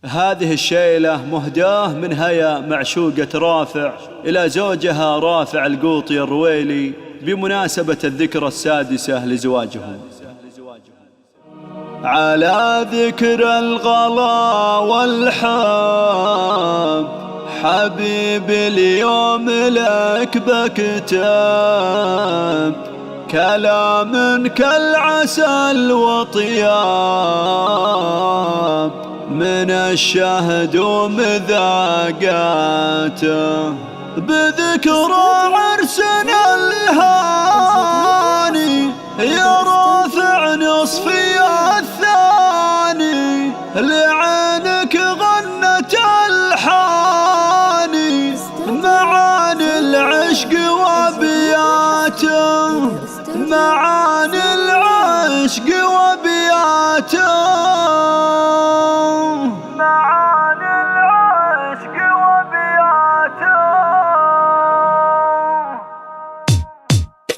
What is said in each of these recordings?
هذه الشيلة مهداة من هيا معشوقة رافع إلى زوجها رافع القوطي الرويلي بمناسبة الذكرى السادسة لزواجهم. على ذكر الغلا والحب حبيبي اليوم لك بكتب كلام كالعسل وطياب من الشهد ومذاقاته بذكرى عرسنا الهاني يا رافع نصفي الثاني لعينك غنت الحاني معاني العشق وبياته معاني العشق وبياته معاني العشق وبياته.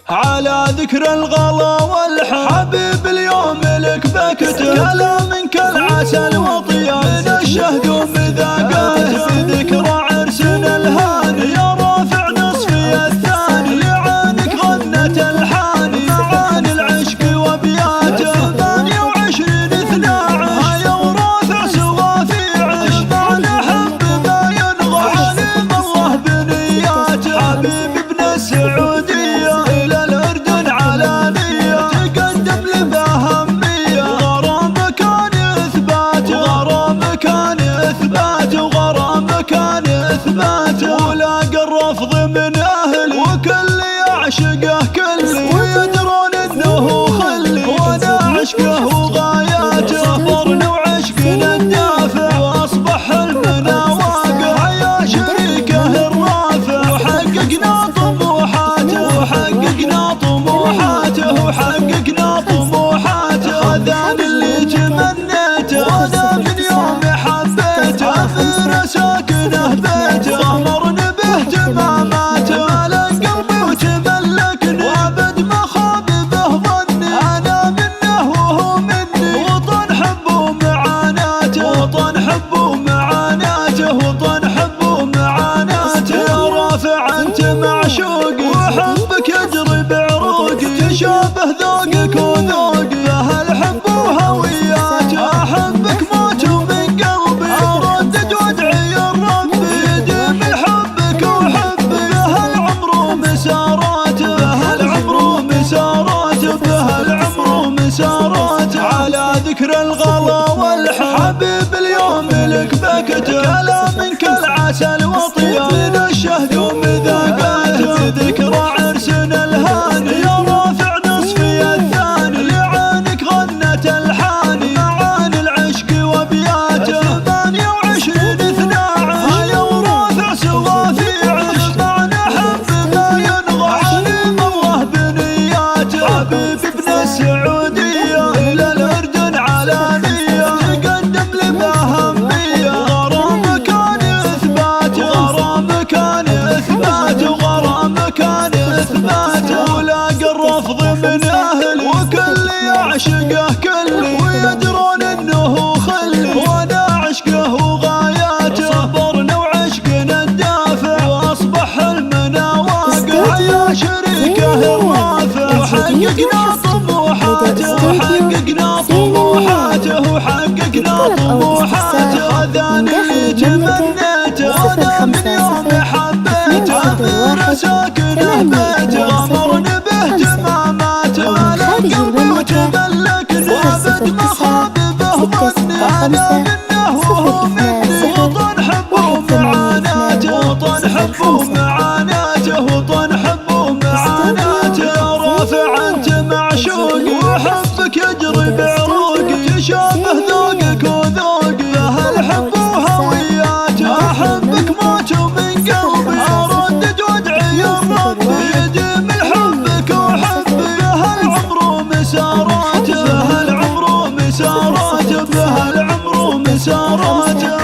على ذكر الغلا والحب حبيب اليوم لك بكتب كلام كالعسل وطياب من الشهد ومذاقاته بذكرى عرسنا الهاني يا رافع نصفي الثاني لعينك غنت الحاني معاني العشق وبياته 28/12 يا ورافع سوا في عشق معنا حب ما ينغى علم الله بنياته حبيب ابن السعودية إلى الأردن علانية تقدم لبأهمية غرام كان إثبات وغرام كان إثبات وغرام كان إثبات ولاقى الرفض من أهلي وكل يعشقه كلي ويدرون إنه خلي وأنا عشقه وغاياته فرن وعشقنا الدافع وأصبح حلمنا واقع يا شريكه الرافع وحققنا طموحاته وحققنا طموحاته وحققنا طموحاته هذان اللي تمنيته وأنا من يوم حبيته أثر ساكنه بيته أمرني باهتماماته ملك قلبي وتملكني وأبد ما خاب به ظني أنا منه وهو مني وطن حبه ومعاناته وطن حبه ومعاناته وطن حبه ومعاناته يا رافع أنت معشوقي وحبك يجري بعروقي تشابه ذوقك وذوقي أهل حب وهوياته أحبك موت ومن قلبي أردد وادعي ربي يديم حبك وحبي أهل عمر ومساراته أهل عمر ومساراته أهل عمر ومساراته. على ذكر الغلا والحب حبيب اليوم لك بكتب كلام كالعسل وطياب من الشهد ومذاقاته ذكرى عرسنا الهاني يا رافع نصفي الثاني لعينك غنت الحاني معاني العشق وبياته 28/12 يا ورافع سوا في عشق معنا حب ما ينغى علم الله بنياته حبيب ابن السعودية إلى الأردن علانية تقدم لبأهمية غرام كان إثبات وغرام كان إثبات وغرام كان إثبات ولاقى الرفض من أهلي وكل يعشقه كلي ويدرون إنه خلي وأنا عشقه وغاياته صبرنا وعشقنا الدافع وأصبح حلمنا واقع يا شريكه الرافع وحققنا طموحاته وحققنا طموحاته وحققنا طموحاته هذان اللي تمنيته وأنا من يوم حبيته أثر ساكنه بيته أمرني باهتماماته ملك قلبي وتملكني أبد ما خاب به ظني أنا منه وهو مني وطن حبه ومعاناته وطن حبه ومعاناته وطن حبه ومعاناته يا رافع أنت معشوقي وحبك يجري بعروقي تشابه ذوقك وذوقي أهل حب وهوياته أحبك موت ومن قلبي أردد وادعي ربي يديم حبك وحبي أهل عمر ومساراته أهل عمر ومساراته أهل عمر ومساراته.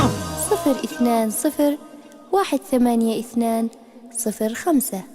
020182205